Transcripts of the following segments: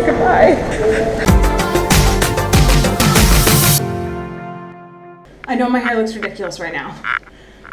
goodbye. I know my hair looks ridiculous right now,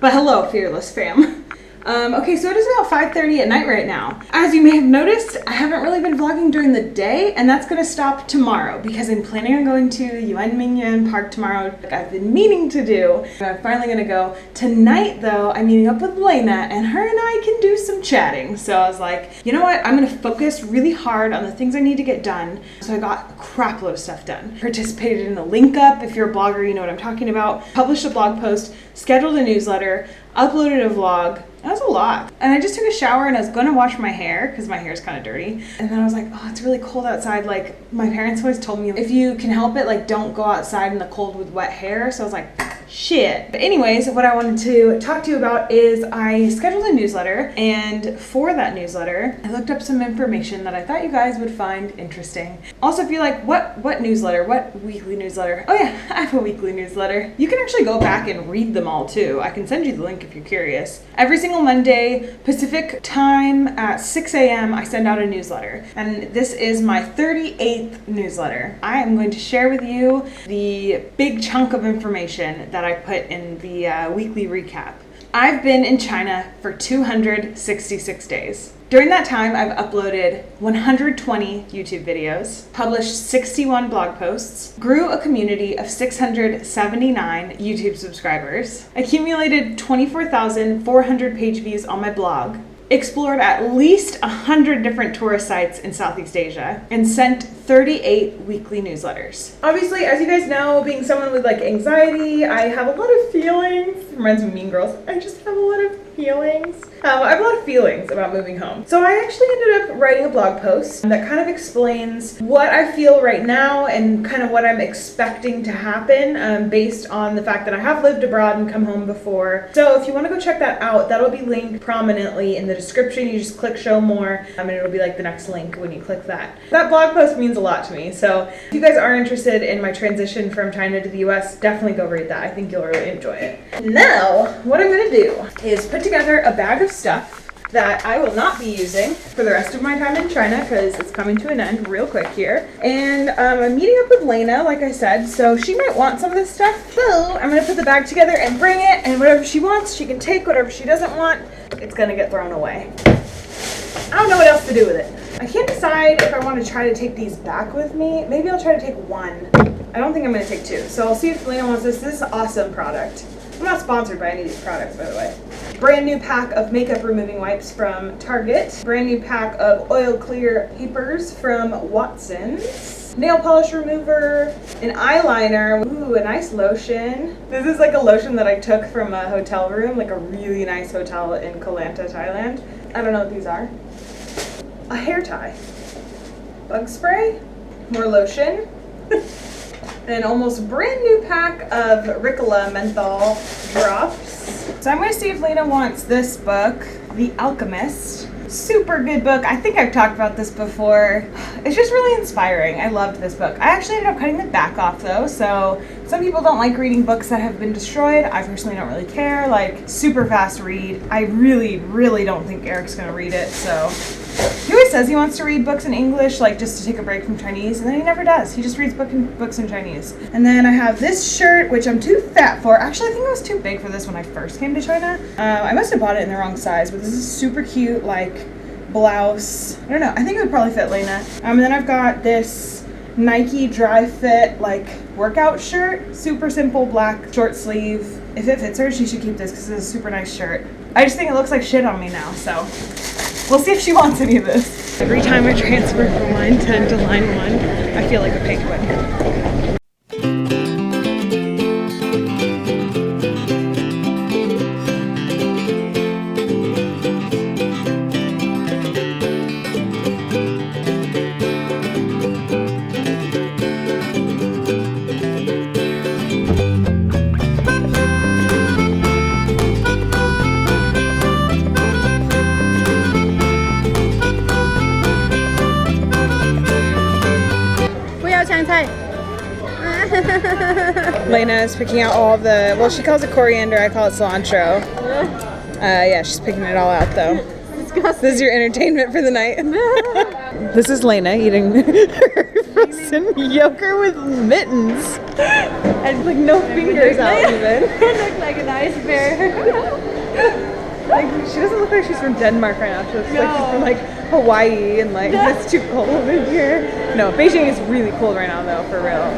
but hello, Fearless fam. Okay, so it is about 5:30 at night right now. As you may have noticed, I haven't really been vlogging during the day, and that's gonna stop tomorrow because I'm planning on going to Yuanmingyuan Park tomorrow, like I've been meaning to do. I'm finally gonna go. Tonight though, I'm meeting up with Lena, and her and I can do some chatting. So I was like, you know what? I'm gonna focus really hard on the things I need to get done. So I got a crap load of stuff done. Participated in a link up, if you're a blogger, you know what I'm talking about. Published a blog post, scheduled a newsletter, uploaded a vlog. That was a lot. And I just took a shower and I was gonna wash my hair because my hair is kind of dirty. And then I was like, oh, it's really cold outside. Like, my parents always told me, if you can help it, like, don't go outside in the cold with wet hair. So I was like, shit. But anyways, what I wanted to talk to you about is I scheduled a newsletter, and for that newsletter, I looked up some information that I thought you guys would find interesting. Also, if you're like, what newsletter? What weekly newsletter? Oh yeah, I have a weekly newsletter. You can actually go back and read them all too. I can send you the link if you're curious. Every single Monday, Pacific time at 6 a.m., I send out a newsletter. And this is my 38th newsletter. I am going to share with you the big chunk of information that I put in the weekly recap. I've been in China for 266 days. During that time, I've uploaded 120 YouTube videos, published 61 blog posts, grew a community of 679 YouTube subscribers, accumulated 24,400 page views on my blog, explored at least 100 different tourist sites in Southeast Asia, and sent 38 weekly newsletters. Obviously, as you guys know, being someone with like anxiety, I have a lot of feelings. It reminds me of Mean Girls. I just have a lot of feelings. I have a lot of feelings about moving home. So I actually ended up writing a blog post that kind of explains what I feel right now and kind of what I'm expecting to happen based on the fact that I have lived abroad and come home before. So if you want to go check that out, that'll be linked prominently in the description. You just click show more and it'll be like the next link when you click that. That blog post means a lot to me. So if you guys are interested in my transition from China to the US, definitely go read that. I think you'll really enjoy it. Now, what I'm going to do is put together a bag of stuff that I will not be using for the rest of my time in China because it's coming to an end real quick here. And I'm meeting up with Lena, like I said, so she might want some of this stuff. So I'm going to put the bag together and bring it, and whatever she wants, she can take. Whatever she doesn't want, it's going to get thrown away. I don't know what else to do with it. I can't decide if I want to try to take these back with me. Maybe I'll try to take one. I don't think I'm going to take two. So I'll see if Lena wants this. This is an awesome product. I'm not sponsored by any of these products, by the way. Brand new pack of makeup removing wipes from Target. Brand new pack of oil clear papers from Watson's. Nail polish remover, an eyeliner, ooh, a nice lotion. This is like a lotion that I took from a hotel room, like a really nice hotel in Koh Lanta, Thailand. I don't know what these are. A hair tie. Bug spray, more lotion. An almost brand new pack of Ricola menthol drops. So I'm going to see if Lena wants this book, The Alchemist. Super good book. I think I've talked about this before. It's just really inspiring. I loved this book. I actually ended up cutting the back off though, so some people don't like reading books that have been destroyed. I personally don't really care. Like, super fast read. I really don't think Eric's going to read it, so. He always says he wants to read books in English, like just to take a break from Chinese, and then he never does. He just reads books in Chinese. And then I have this shirt, which I'm too fat for. Actually, I think I was too big for this when I first came to China. I must have bought it in the wrong size, but this is super cute, like, blouse. I don't know. I think it would probably fit Lena. And then I've got this Nike dry fit, like, workout shirt. Super simple, black, short sleeve. If it fits her, she should keep this because it's a super nice shirt. I just think it looks like shit on me now, so we'll see if she wants any of this. Every time I transfer from line 10 to line 1, I feel like a penguin. Lena is picking out all the, well, she calls it coriander, I call it cilantro. Yeah, she's picking it all out though. Disgusting. This is your entertainment for the night. This is Lena eating her frozen yogurt with mittens. And like no fingers out even. Look like an ice bear. Like she doesn't look like she's from Denmark right now. She looks like she's from like Hawaii and like it's too cold in here. No, Beijing is really cold right now though, for real.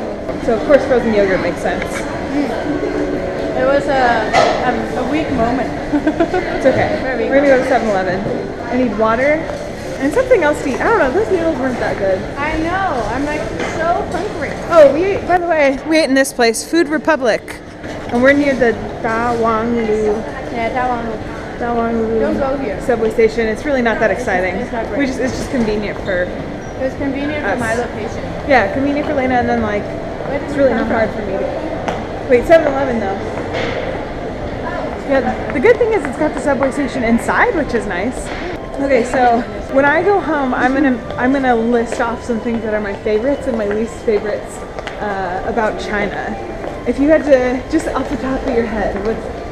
So of course frozen yogurt makes sense. It was a weak moment. It's okay. We're gonna go to 7-Eleven. I need water and something else to eat. I don't know, those noodles weren't that good. I know, I'm like so hungry. Oh, by the way, we ate in this place, Food Republic. And we're near the Dawanglu. Yeah, Dawanglu. Don't go here. Subway station. It's really not that exciting. It's not great. It's just convenient for It was convenient for my location. Yeah, convenient for Lena, and then like it's really not hard for me to. Wait, 7-Eleven though. Yeah, the good thing is it's got the subway station inside, which is nice. Okay, so when I go home, I'm gonna list off some things that are my favorites and my least favorites about China. If you had to, just off the top of your head,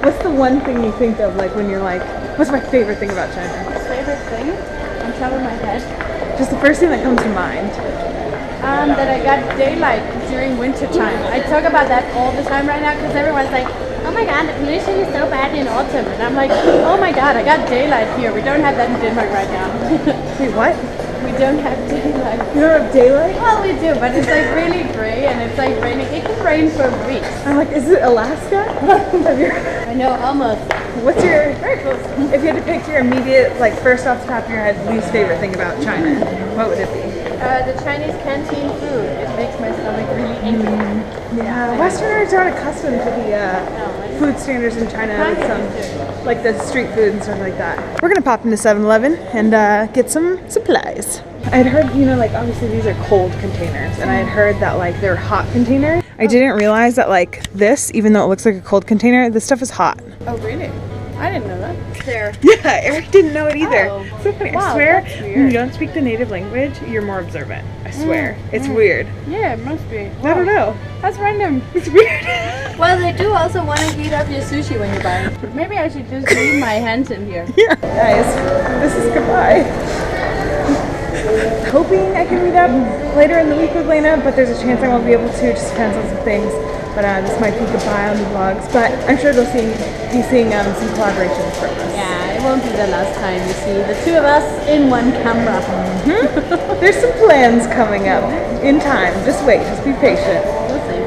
what's the one thing you think of like when you're like, what's my favorite thing about China? Favorite thing on top of my head? Just the first thing that comes to mind. That I got daylight during winter time. I talk about that all the time right now because everyone's like, oh my god, the pollution is so bad in autumn. And I'm like, oh my god, I got daylight here. We don't have that in Denmark right now. Wait, what? We don't have daylight. You don't have daylight? Well, we do, but it's like really gray and it's like raining. It can rain for weeks. I'm like, is it Alaska? I know, almost. What's your, Very close. if you had to pick your immediate, like first off the top of your head, least favorite thing about China, what would it be? The Chinese canteen food. It makes my stomach really angry. Yeah, Westerners aren't accustomed to the food standards in China with some, like the street food and stuff like that. We're gonna pop into 7-Eleven and get some supplies. I had heard, like obviously these are cold containers, and I had heard that like they're hot containers. I didn't realize that like this, even though it looks like a cold container, this stuff is hot. Oh, really? I didn't know that. There. Yeah, Eric didn't know it either. Oh. So funny. Wow, I swear, that's when weird. you don't speak the native language, you're more observant. I swear. It's weird. Yeah, it must be. I don't know. That's random. It's weird. Well, they do also want to heat up your sushi when you buy it. Maybe I should just leave my hands in here. Yeah. Guys, this is goodbye. Hoping I can meet up later in the week with Lena, but there's a chance I won't be able to. It just depends on some things. But this might be goodbye on the vlogs. But I'm sure they'll be seeing some collaborations from us. Yeah, it won't be the last time you see the two of us in one camera. There's some plans coming up in time. Just wait. Just be patient. We'll see.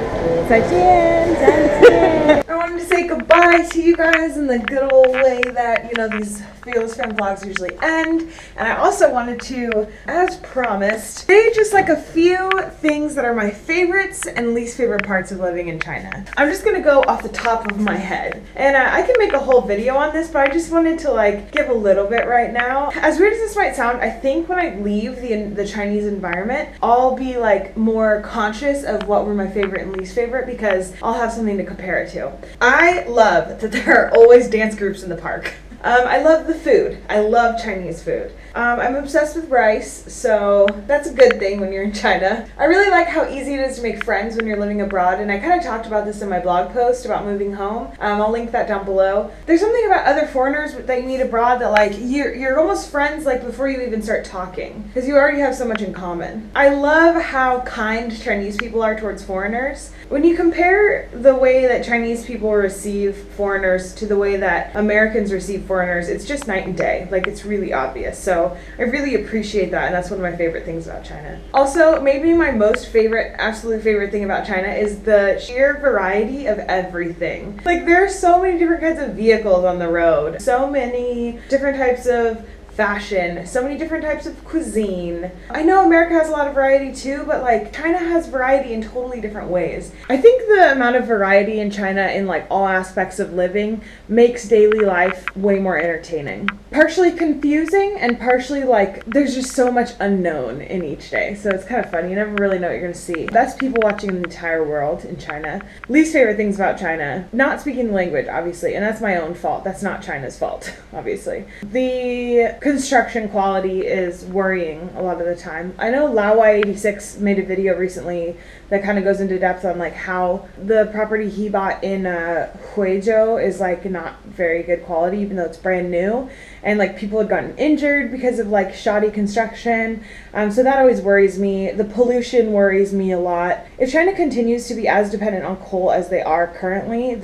再见. 再见. I wanted to say goodbye to you guys in the good old way that, these Fearless Fam vlogs usually end. And I also wanted to, as promised, say just like a few things that are my favorites and least favorite parts of living in China. I'm just gonna go off the top of my head. And I can make a whole video on this, but I just wanted to like give a little bit right now. As weird as this might sound, I think when I leave the Chinese environment, I'll be like more conscious of what were my favorite and least favorite because I'll have something to compare it to. I love that there are always dance groups in the park. I love the food. I love Chinese food. I'm obsessed with rice, so that's a good thing when you're in China. I really like how easy it is to make friends when you're living abroad, and I kind of talked about this in my blog post about moving home. I'll link that down below. There's something about other foreigners that you meet abroad that like you're almost friends like before you even start talking because you already have so much in common. I love how kind Chinese people are towards foreigners. When you compare the way that Chinese people receive foreigners to the way that Americans receive foreigners, it's just night and day. Like, it's really obvious. So I really appreciate that, and that's one of my favorite things about China. Also, maybe my absolute favorite thing about China is the sheer variety of everything. Like, there are so many different kinds of vehicles on the road, so many different types of fashion, so many different types of cuisine. I know America has a lot of variety too, but like China has variety in totally different ways. I think the amount of variety in China in like all aspects of living makes daily life way more entertaining. Partially confusing and partially like there's just so much unknown in each day. So it's kind of fun. You never really know what you're going to see. That's people watching the entire world in China. Least favorite things about China, not speaking the language, obviously, and that's my own fault. That's not China's fault, obviously. The construction quality is worrying a lot of the time. I know Laowa86 made a video recently that kind of goes into depth on like how the property he bought in Huizhou is like not very good quality, even though it's brand new, and like people had gotten injured because of like shoddy construction. So that always worries me. The pollution worries me a lot. If China continues to be as dependent on coal as they are currently,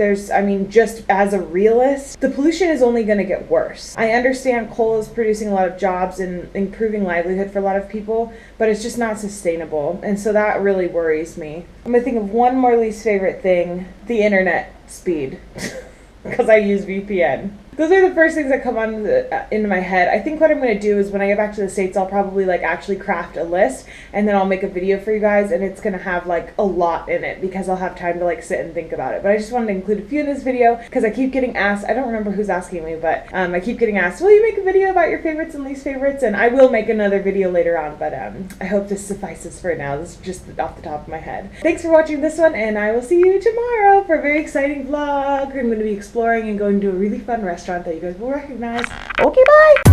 just as a realist, the pollution is only going to get worse. I understand coal is producing a lot of jobs and improving livelihood for a lot of people, but it's just not sustainable. And so that really worries me. I'm going to think of one more least favorite thing, the internet speed, because I use VPN. Those are the first things that come into my head. I think what I'm going to do is when I get back to the States, I'll probably like actually craft a list, and then I'll make a video for you guys, and it's going to have like a lot in it because I'll have time to like sit and think about it. But I just wanted to include a few in this video because I keep getting asked, I don't remember who's asking me, but I keep getting asked, will you make a video about your favorites and least favorites? And I will make another video later on, but I hope this suffices for now. This is just off the top of my head. Thanks for watching this one, and I will see you tomorrow for a very exciting vlog. I'm going to be exploring and going to a really fun restaurant that you guys will recognize. Okay, bye!